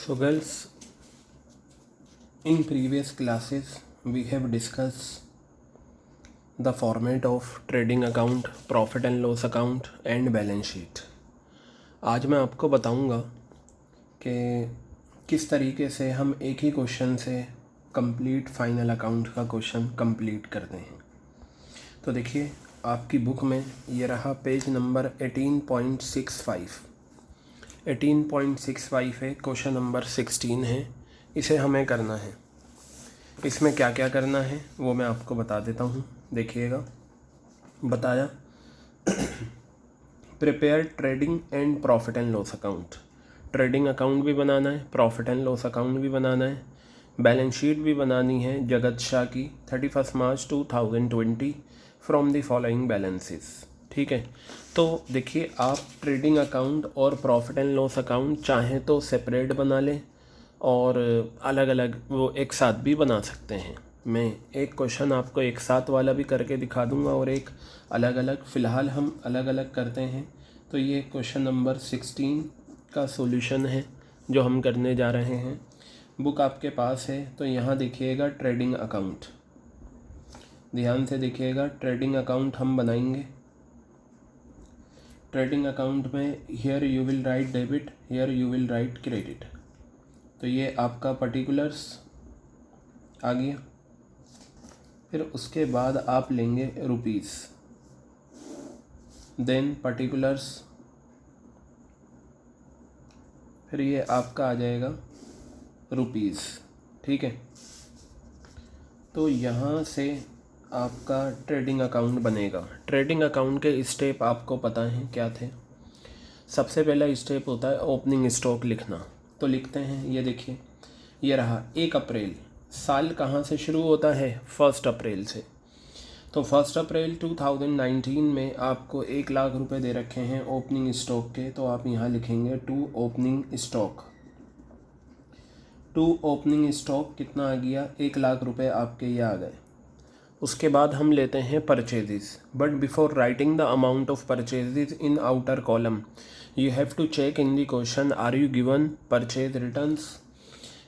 So girls, in previous classes we have discussed the format of trading account, profit and loss account and balance sheet. आज मैं आपको बताऊंगा कि किस तरीके से हम एक ही क्वेश्चन से कंप्लीट फाइनल अकाउंट का क्वेश्चन कंप्लीट करते हैं। तो देखिए आपकी बुक में ये रहा पेज नंबर 18.65 है, क्वेश्चन नंबर 16 है। इसे हमें करना है। इसमें क्या क्या करना है वो मैं आपको बता देता हूँ, देखिएगा। बताया prepare trading and profit and loss account. Trading account भी बनाना है, प्रॉफिट एंड लॉस अकाउंट भी बनाना है, बैलेंस शीट भी बनानी है जगत शाह की 31 मार्च 2020 फ्रॉम द फॉलोइंग बैलेंसेस। ठीक है, तो देखिए आप ट्रेडिंग अकाउंट और प्रॉफिट एंड लॉस अकाउंट चाहें तो सेपरेट बना लें और अलग अलग वो एक साथ भी बना सकते हैं। मैं एक क्वेश्चन आपको एक साथ वाला भी करके दिखा दूंगा और एक अलग अलग। फ़िलहाल हम अलग अलग करते हैं। तो ये क्वेश्चन नंबर 16 का सॉल्यूशन है जो हम करने जा रहे हैं। बुक आपके पास है तो यहाँ देखिएगा ट्रेडिंग अकाउंट, ध्यान से देखिएगा। ट्रेडिंग अकाउंट हम बनाएंगे। ट्रेडिंग अकाउंट में here you will write debit, here you will write credit. तो ये आपका पर्टिकुलर्स आ गया। फिर उसके बाद आप लेंगे रुपीस, देन पर्टिकुलर्स, फिर ये आपका आ जाएगा रुपीस। ठीक है, तो यहाँ से आपका ट्रेडिंग अकाउंट बनेगा। ट्रेडिंग अकाउंट के स्टेप आपको पता है क्या थे। सबसे पहला स्टेप होता है ओपनिंग स्टॉक लिखना। तो लिखते हैं, ये देखिए ये रहा 1 अप्रैल। साल कहाँ से शुरू होता है? 1 अप्रैल से। तो 1 अप्रैल 2019 में आपको 1 लाख रुपए दे रखे हैं ओपनिंग स्टॉक के। तो आप यहाँ लिखेंगे to opening stock. To opening stock कितना आ गया? 1 लाख रुपए आपके ये आ गए। उसके बाद हम लेते हैं purchases. But before writing the amount of purchases in outer column you have to check in the question, are you given purchase returns?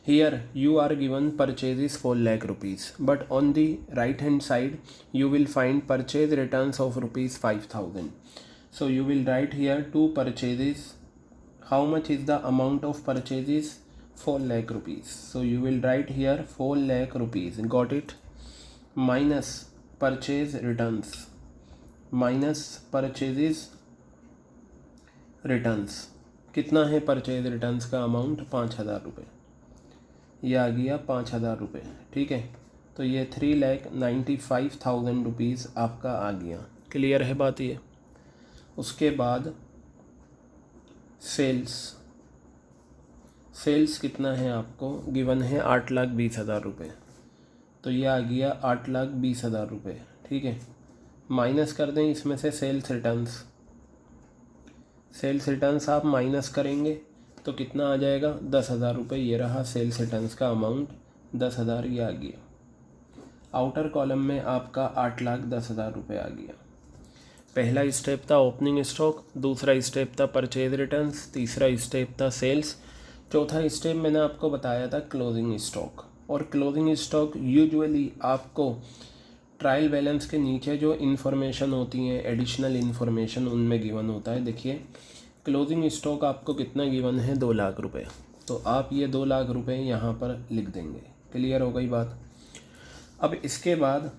Here you are given purchases for lakh rupees, but on the right hand side you will find purchase returns of rupees 5,000. So you will write here two purchases. How much is the amount of purchases? 4 lakh rupees. So you will write here 4 lakh rupees. Got it? Minus purchase returns, minus purchases returns. कितना है purchase returns का amount? 5,000 रुपये। ये आ गया 5,000 रुपये। ठीक है, तो ये 3,95,000 रुपीज़ आपका आ गया। क्लियर है बात ये? उसके बाद सेल्स कितना है आपको गिवन है? 8,20,000 रुपये। तो ये आ गया 8,20,000 रुपये। ठीक है, माइनस कर दें इसमें से सेल्स रिटर्न्स आप माइनस करेंगे तो कितना आ जाएगा? 10,000 रुपये। ये रहा सेल्स रिटर्न्स का अमाउंट, 10,000 ये आ गया। आउटर कॉलम में आपका 8,10,000 रुपये आ गया। पहला स्टेप था ओपनिंग स्टॉक, दूसरा स्टेप था परचेज रिटर्न्स, तीसरा स्टेप था सेल्स, चौथा स्टेप मैंने आपको बताया था क्लोजिंग स्टॉक। और क्लोजिंग स्टॉक यूजुअली आपको ट्रायल बैलेंस के नीचे जो इन्फॉर्मेशन होती है, एडिशनल इन्फॉर्मेशन, उनमें गिवन होता है। देखिए क्लोजिंग स्टॉक आपको कितना गिवन है? 2 लाख रुपए। तो आप ये 2 लाख रुपए यहाँ पर लिख देंगे। क्लियर हो गई बात? अब इसके बाद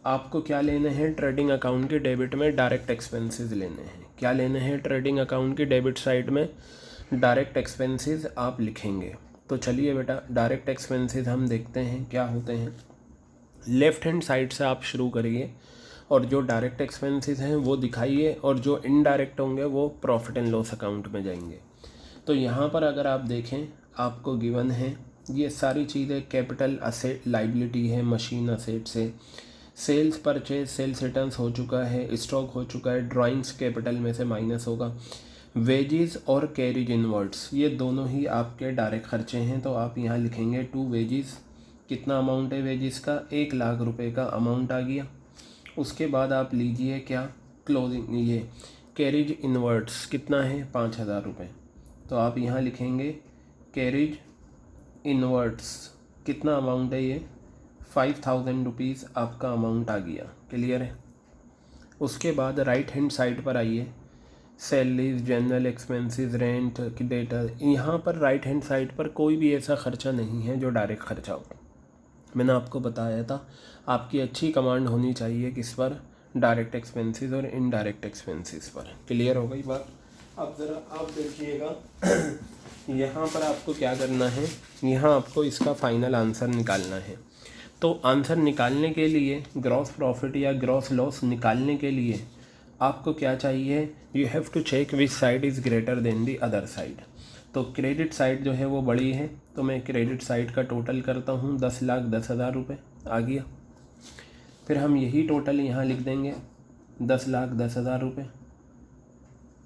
आपको क्या लेने हैं? ट्रेडिंग अकाउंट के डेबिट में डायरेक्ट एक्सपेंसेस लेने हैं। क्या लेने हैं? ट्रेडिंग अकाउंट की डेबिट साइड में डायरेक्ट एक्सपेंसेस आप लिखेंगे। तो चलिए बेटा, डायरेक्ट एक्सपेंसेस हम देखते हैं क्या होते हैं। लेफ़्ट हैंड साइड से आप शुरू करिए और जो डायरेक्ट एक्सपेंसेस हैं वो दिखाइए और जो इनडायरेक्ट होंगे वो प्रॉफिट एंड लॉस अकाउंट में जाएंगे। तो यहाँ पर अगर आप देखें आपको गिवन है ये सारी चीज़ें। कैपिटल असेट लाइबिलिटी है, मशीन असेट से। सेल्स परचेज, सेल्स रिटर्न्स हो चुका है, स्टॉक हो चुका है, ड्राइंग्स कैपिटल में से माइनस होगा। वेजेस और कैरिज इनवर्ड्स ये दोनों ही आपके डायरेक्ट खर्चे हैं। तो आप यहाँ लिखेंगे टू वेजेस। कितना अमाउंट है वेजेस का? 1 लाख रुपए का अमाउंट आ गया। उसके बाद आप लीजिए क्या? क्लोजिंग, ये कैरिज इनवर्ड्स कितना है? 5,000 रुपये। तो आप यहाँ लिखेंगे कैरिज इनवर्ड्स कितना अमाउंट है ये 5000 रुपीज़ आपका अमाउंट आ गया। क्लियर है। उसके बाद राइट हैंड साइड पर आइए, सैलरीज, जनरल एक्सपेंसेस, रेंट की डेटा। यहाँ पर राइट हैंड साइड पर कोई भी ऐसा खर्चा नहीं है जो डायरेक्ट खर्चा हो। मैंने आपको बताया था आपकी अच्छी कमांड होनी चाहिए किस पर, डायरेक्ट एक्सपेंसेस और इनडायरेक्ट एक्सपेंसेस पर। क्लियर हो गई बात। अब ज़रा आप देखिएगा यहाँ पर आपको क्या करना है, यहाँ आपको इसका फाइनल आंसर निकालना है। तो आंसर निकालने के लिए, ग्रॉस प्रॉफिट या ग्रॉस लॉस निकालने के लिए आपको क्या चाहिए, you have to check which side is greater than the other side. तो क्रेडिट साइड जो है वो बड़ी है, तो मैं क्रेडिट साइड का टोटल करता हूँ 10,10,000 रुपये आ गया। फिर हम यही टोटल यहाँ लिख देंगे 10,10,000 रुपये।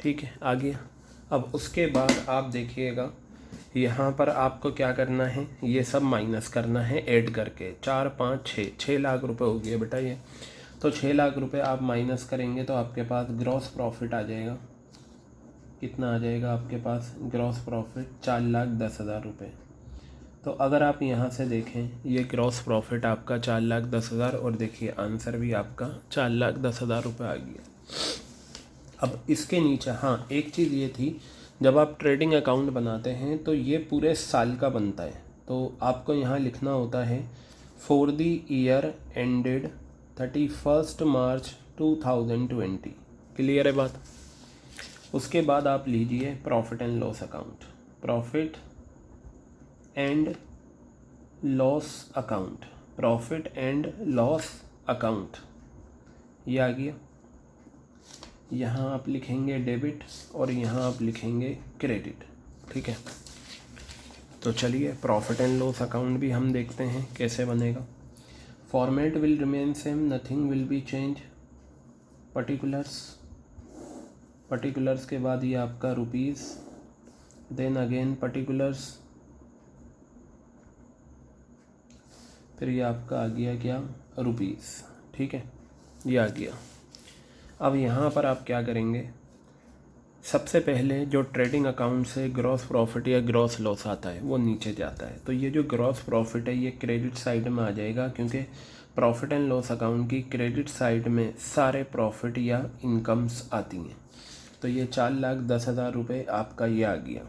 ठीक है, आ गया। अब उसके बाद आप देखिएगा यहाँ पर आपको क्या करना है, ये सब माइनस करना है ऐड करके। 4, 5, 6 लाख रुपए हो गए बेटा ये। तो 6 लाख रुपए आप माइनस करेंगे तो आपके पास ग्रॉस प्रॉफिट आ जाएगा। कितना आ जाएगा आपके पास ग्रॉस प्रॉफिट? 4,10,000 रुपये। तो अगर आप यहाँ से देखें, ये ग्रॉस प्रॉफिट आपका 4,10,000 और देखिए आंसर भी आपका 4,10,000 रुपये आ गया। अब इसके नीचे हाँ एक चीज़ ये थी, जब आप ट्रेडिंग अकाउंट बनाते हैं तो ये पूरे साल का बनता है। तो आपको यहाँ लिखना होता है for the year ended 31 March 2020। Clear है बात। उसके बाद आप लीजिए profit and loss account, profit and loss account, profit and loss account, ये आ गया। यहाँ आप लिखेंगे डेबिट और यहाँ आप लिखेंगे क्रेडिट। ठीक है, तो चलिए प्रॉफिट एंड लॉस अकाउंट भी हम देखते हैं कैसे बनेगा। Format will remain same, nothing will be change. Particulars के बाद ये आपका रुपीज़, देन अगेन पर्टिकुलर्स, फिर ये आपका आ गया क्या रुपीज़। ठीक है, ये आ गया। अब यहाँ पर आप क्या करेंगे, सबसे पहले जो ट्रेडिंग अकाउंट से ग्रॉस प्रॉफिट या ग्रॉस लॉस आता है वो नीचे जाता है। तो ये जो ग्रॉस प्रॉफिट है ये क्रेडिट साइड में आ जाएगा, क्योंकि प्रॉफिट एंड लॉस अकाउंट की क्रेडिट साइड में सारे प्रॉफिट या इनकम्स आती हैं। तो ये 4,10,000 रुपये आपका ये आ गया।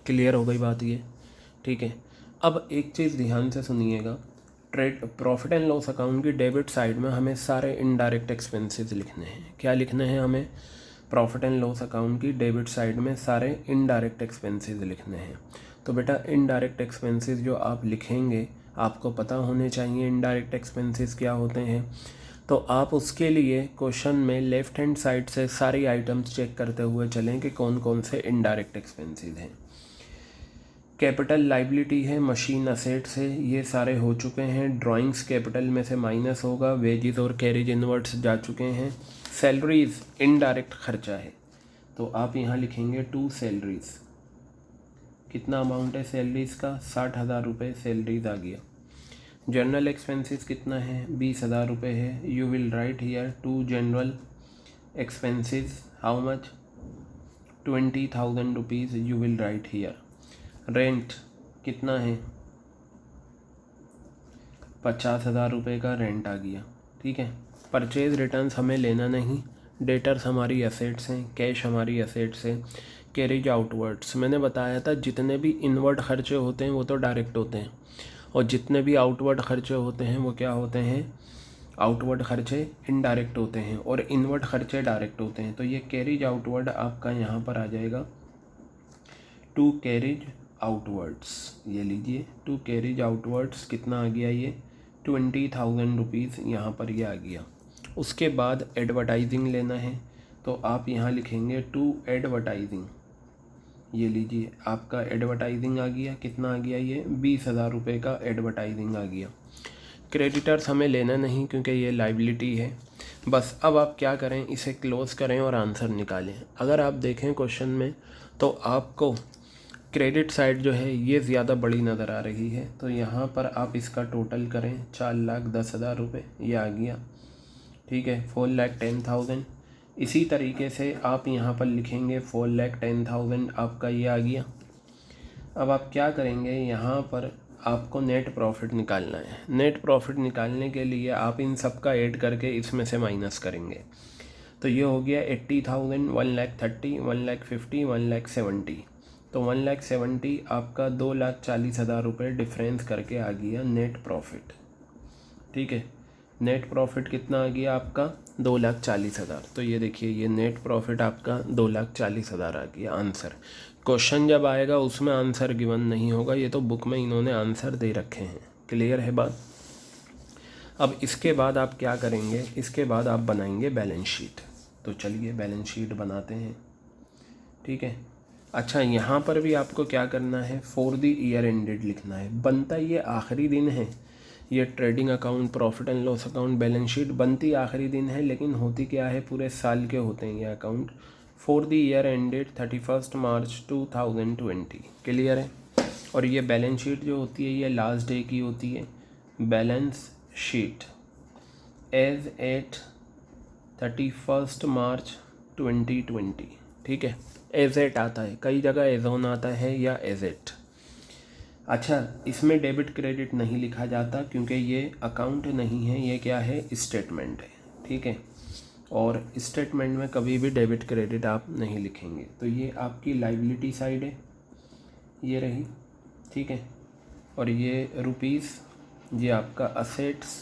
क्लियर हो गई बात ये। ठीक है, अब एक चीज़ ध्यान से सुनिएगा, प्रॉफिट एंड लॉस अकाउंट की डेबिट साइड में हमें सारे इनडायरेक्ट एक्सपेंसेस लिखने हैं। क्या लिखने हैं हमें? प्रॉफिट एंड लॉस अकाउंट की डेबिट साइड में सारे इनडायरेक्ट एक्सपेंसेस लिखने हैं। तो बेटा इनडायरेक्ट एक्सपेंसेस जो आप लिखेंगे आपको पता होने चाहिए इनडायरेक्ट एक्सपेंसेस क्या होते हैं। तो आप उसके लिए क्वेश्चन में लेफ़्ट हैंड साइड से सारी आइटम्स चेक करते हुए चलें कि कौन कौन से इनडायरेक्ट एक्सपेंसेस हैं। कैपिटल लाइबिलिटी है, मशीन असेट्स है, ये सारे हो चुके हैं। ड्राइंग्स कैपिटल में से माइनस होगा, वेजेस और कैरिज इनवर्ड्स जा चुके हैं। सैलरीज इनडायरेक्ट खर्चा है, तो आप यहाँ लिखेंगे 2 सैलरीज। कितना अमाउंट है सैलरीज का? 60,000 रुपये सैलरीज आ गया। जनरल एक्सपेंसेस कितना है? 20,000 रुपये है। You will write here 2 general expenses, how much? 20,000 rupees you will write here. Rent कितना है? 50,000 रुपये का रेंट आ गया। ठीक है, परचेज रिटर्न्स हमें लेना नहीं, डेटर्स हमारी एसेट्स हैं, कैश हमारी एसेट्स हैं। कैरिज आउटवर्ड्स मैंने बताया था जितने भी इनवर्ड खर्चे होते हैं वो तो डायरेक्ट होते हैं, और जितने भी आउटवर्ड खर्चे होते हैं वो क्या होते हैं? आउटवर्ड खर्चे इनडायरेक्ट होते हैं और इनवर्ड खर्चे डायरेक्ट होते हैं। तो ये कैरिज आउटवर्ड आपका यहाँ पर आ जाएगा 2 कैरिज आउटवर्ड्स। ये लीजिए 2 कैरिज आउटवर्ड्स कितना आ गया? ये 20,000 रुपीज़ यहाँ पर ये आ गया। उसके बाद एडवर्टाइजिंग लेना है, तो आप यहाँ लिखेंगे 2 एडवर्टाइजिंग। ये लीजिए आपका एडवर्टाइजिंग आ गया। कितना आ गया? ये 20,000 रुपये का एडवर्टाइजिंग आ गया। क्रेडिटर्स हमें लेना नहीं क्योंकि ये लाइबिलिटी है। बस अब आप क्या करें, इसे क्लोज़ करें और आंसर निकालें। अगर आप देखें क्वेश्चन में तो आपको क्रेडिट साइड जो है ये ज़्यादा बड़ी नज़र आ रही है, तो यहाँ पर आप इसका टोटल करें 4,10,000 रुपये, ये आ गया। ठीक है, 4,10,000। इसी तरीके से आप यहाँ पर लिखेंगे 4,10,000 आपका ये आ गया। अब आप क्या करेंगे, यहाँ पर आपको नेट प्रॉफिट निकालना है। नेट प्रॉफिट निकालने के लिए आप इन सब का ऐड करके इसमें से माइनस करेंगे। तो ये हो गया 80,000, 1,30,000, 1,50,000, 1,70,000। तो 1,70,000 आपका 2,40,000 रुपये डिफरेंस करके आ गया नेट प्रॉफिट। ठीक है, नेट प्रॉफिट कितना आ गया आपका 2,40,000। तो ये देखिए, ये नेट प्रॉफिट आपका 2,40,000 आ गया आंसर। क्वेश्चन जब आएगा उसमें आंसर गिवन नहीं होगा, ये तो बुक में इन्होंने आंसर दे रखे हैं। क्लियर है बात। अब इसके बाद आप क्या करेंगे, इसके बाद आप बनाएंगे बैलेंस शीट। तो चलिए बैलेंस शीट बनाते हैं। ठीक है, अच्छा यहाँ पर भी आपको क्या करना है, फॉर द ईयर एंडेड लिखना है। बनता ये आखिरी दिन है, ये trading account, profit and loss account, balance sheet बनती आखिरी दिन है, लेकिन होती क्या है, पूरे साल के होते हैं ये account. For the year ended 31 March 2020। Clear है। और ये बैलेंस शीट जो होती है ये लास्ट डे की होती है। बैलेंस शीट एज एट 31 मार्च 2020। ठीक है, एज एट आता है, कई जगह एज ऑन आता है या एज एट। अच्छा, इसमें डेबिट क्रेडिट नहीं लिखा जाता क्योंकि ये अकाउंट नहीं है, ये क्या है, स्टेटमेंट है। ठीक है, और स्टेटमेंट में कभी भी डेबिट क्रेडिट आप नहीं लिखेंगे। तो ये आपकी लाइबिलिटी साइड है, ये रही। ठीक है, और ये रुपीज़, ये आपका असेट्स,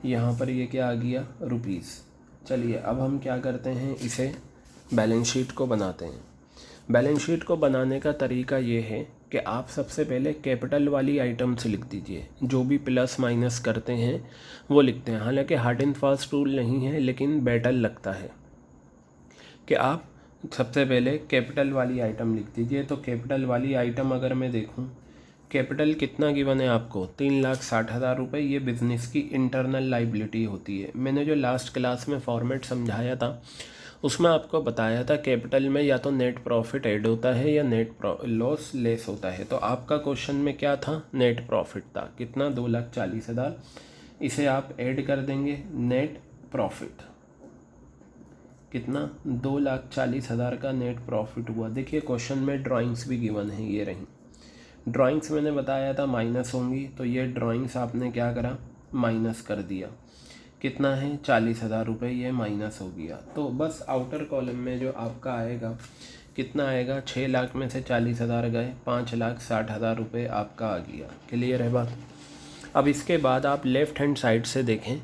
यहाँ पर ये क्या आ गया, रुपीज़। चलिए अब हम क्या करते हैं, इसे बैलेंस शीट को बनाते हैं। बैलेंस शीट को बनाने का तरीका ये है कि आप सबसे पहले कैपिटल वाली आइटम्स लिख दीजिए, जो भी प्लस माइनस करते हैं वो लिखते हैं। हालांकि हार्ड एंड फास्ट रूल नहीं है, लेकिन बेटर लगता है कि आप सबसे पहले कैपिटल वाली आइटम लिख दीजिए। तो कैपिटल वाली आइटम अगर मैं देखूं, कैपिटल कितना गिवन है आपको, 3,60,000 रुपये। ये बिज़नेस की इंटरनल लाइबिलिटी होती है। मैंने जो लास्ट क्लास में फॉर्मेट समझाया था उसमें आपको बताया था कैपिटल में या तो नेट प्रॉफिट ऐड होता है या नेट लॉस लेस होता है। तो आपका क्वेश्चन में क्या था, नेट प्रॉफिट था। कितना, 2,40,000। इसे आप ऐड कर देंगे, नेट प्रॉफिट कितना, 2,40,000 का नेट प्रॉफिट हुआ। देखिए क्वेश्चन में ड्राइंग्स भी गिवन है, ये रही ड्राइंग्स। मैंने बताया था माइनस होंगी, तो ये ड्राइंग्स आपने क्या करा, माइनस कर दिया। कितना है, 40,000 रुपये, ये माइनस हो गया। तो बस आउटर कॉलम में जो आपका आएगा, कितना आएगा, 6 लाख में से 40,000 गए, 5,60,000 रुपये आपका आ गया। क्लियर है बात। अब इसके बाद आप लेफ़्ट हैंड साइड से देखें,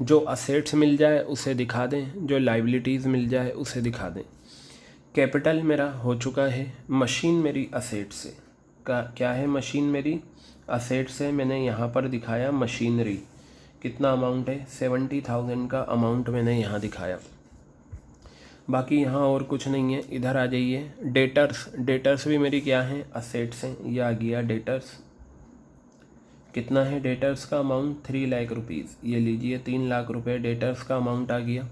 जो असेट्स मिल जाए उसे दिखा दें, जो लाइबिलिटीज़ मिल जाए उसे दिखा दें। कैपिटल मेरा हो चुका है, मशीन मेरी असेट से क्या है, मशीन मेरी असेट से मैंने यहाँ पर दिखाया मशीनरी। कितना अमाउंट है, 70,000 का अमाउंट मैंने यहाँ दिखाया। बाकी यहाँ और कुछ नहीं है। इधर आ जाइए, डेटर्स। डेटर्स भी मेरी क्या है, असेट्स हैं। ये आ गया डेटर्स। कितना है डेटर्स का अमाउंट, 3 लाख रुपीज़। ये लीजिए 3 लाख रुपए डेटर्स का अमाउंट आ गया।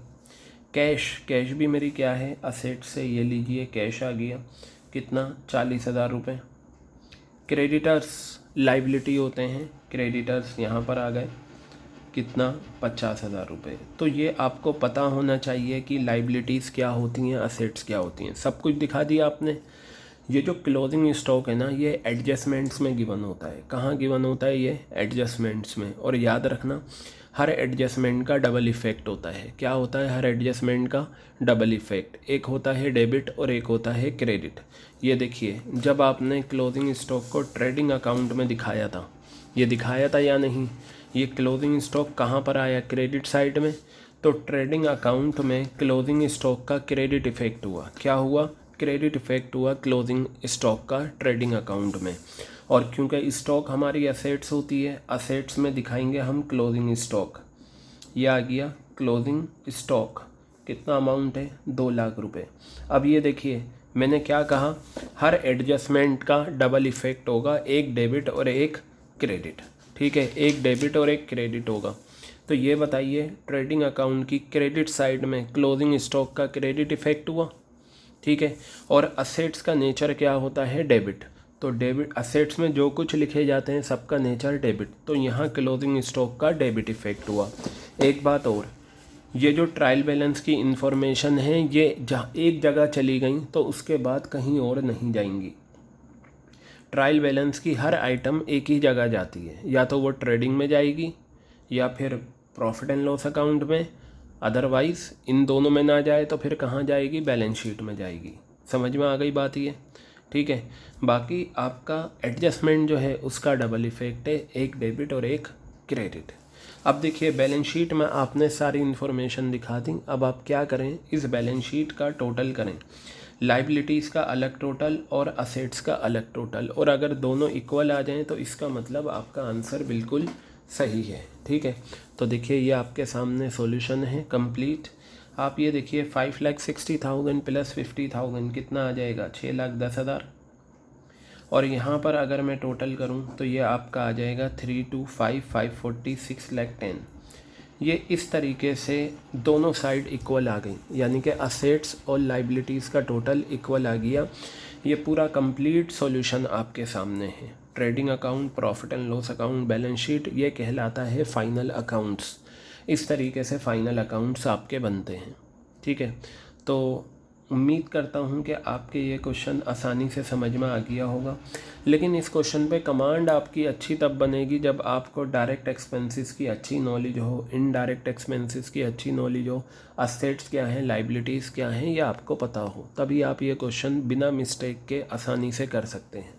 कैश, कैश भी मेरी क्या है, असेट्स से। ये लीजिए कैश आ गया। कितना, 40,000 रुपये। क्रेडिटर्स लाइबिलिटी होते हैं, क्रेडिटर्स यहाँ पर आ गए। कितना, 50,000 रुपये। तो ये आपको पता होना चाहिए कि लाइबिलिटीज़ क्या होती हैं, असेट्स क्या होती हैं। सब कुछ दिखा दिया आपने। ये जो क्लोजिंग स्टॉक है ना, ये एडजस्टमेंट्स में गिवन होता है। कहाँ गिवन होता है, ये एडजस्टमेंट्स में। और याद रखना, हर एडजस्टमेंट का डबल इफ़ेक्ट होता है। क्या होता है, हर एडजस्टमेंट का डबल इफ़ेक्ट। एक होता है डेबिट और एक होता है क्रेडिट। ये देखिए, जब आपने क्लोजिंग स्टॉक को ट्रेडिंग अकाउंट में दिखाया था, ये दिखाया था या नहीं, ये क्लोजिंग स्टॉक कहाँ पर आया, क्रेडिट साइड में। तो ट्रेडिंग अकाउंट में क्लोजिंग स्टॉक का क्रेडिट इफ़ेक्ट हुआ। क्या हुआ, क्रेडिट इफ़ेक्ट हुआ क्लोजिंग स्टॉक का ट्रेडिंग अकाउंट में। और क्योंकि स्टॉक हमारी असेट्स होती है, असेट्स में दिखाएंगे हम क्लोजिंग स्टॉक। ये आ गया क्लोजिंग स्टॉक। कितना अमाउंट है, 2 लाख रुपए। अब ये देखिए, मैंने क्या कहा, हर एडजस्टमेंट का डबल इफ़ेक्ट होगा, एक डेबिट और एक क्रेडिट। ठीक है, एक डेबिट और एक क्रेडिट होगा। तो ये बताइए, ट्रेडिंग अकाउंट की क्रेडिट साइड में क्लोजिंग स्टॉक का क्रेडिट इफ़ेक्ट हुआ। ठीक है, और असेट्स का नेचर क्या होता है, डेबिट। तो डेबिट, असेट्स में जो कुछ लिखे जाते हैं सबका नेचर डेबिट। तो यहाँ क्लोजिंग स्टॉक का डेबिट इफ़ेक्ट हुआ। एक बात और, ये जो ट्रायल बैलेंस की इन्फॉर्मेशन है, ये जहाँ एक जगह चली गई तो उसके बाद कहीं और नहीं जाएंगी। ट्रायल बैलेंस की हर आइटम एक ही जगह जाती है, या तो वो ट्रेडिंग में जाएगी या फिर प्रॉफिट एंड लॉस अकाउंट में, अदरवाइज़ इन दोनों में ना जाए तो फिर कहाँ जाएगी, बैलेंस शीट में जाएगी। समझ में आ गई बात ये, ठीक है। बाकी आपका एडजस्टमेंट जो है उसका डबल इफेक्ट है, एक डेबिट और एक क्रेडिट। अब देखिए बैलेंस शीट में आपने सारी इन्फॉर्मेशन दिखा दी, अब आप क्या करें, इस बैलेंस शीट का टोटल करें, लाइबिलिटीज़ का अलग टोटल और असेट्स का अलग टोटल, और अगर दोनों इक्वल आ जाएं तो इसका मतलब आपका आंसर बिल्कुल सही है, ठीक है। तो देखिए ये आपके सामने सॉल्यूशन है कंप्लीट। आप ये देखिए 5,60,000 प्लस 50,000 कितना आ जाएगा, 6,10,000। और यहाँ पर अगर मैं टोटल करूँ तो ये आपका आ जाएगा 325,540 6,10,000। ये इस तरीके से दोनों साइड इक्वल आ गई, यानी कि असेट्स और लाइबिलिटीज़ का टोटल इक्वल आ गया। ये पूरा कंप्लीट सॉल्यूशन आपके सामने है। Trading account, profit and loss account, balance sheet, ये कहलाता है फाइनल अकाउंट्स। इस तरीके से फाइनल अकाउंट्स आपके बनते हैं, ठीक है। तो उम्मीद करता हूँ कि आपके ये क्वेश्चन आसानी से समझ में आ गया होगा। लेकिन इस क्वेश्चन पे कमांड आपकी अच्छी तब बनेगी जब आपको डायरेक्ट एक्सपेंसेस की अच्छी नॉलेज हो, इनडायरेक्ट एक्सपेंसेस की अच्छी नॉलेज हो, असेट्स क्या हैं, लाइबिलिटीज़ क्या हैं, ये आपको पता हो, तभी आप ये क्वेश्चन बिना मिस्टेक के आसानी से कर सकते हैं।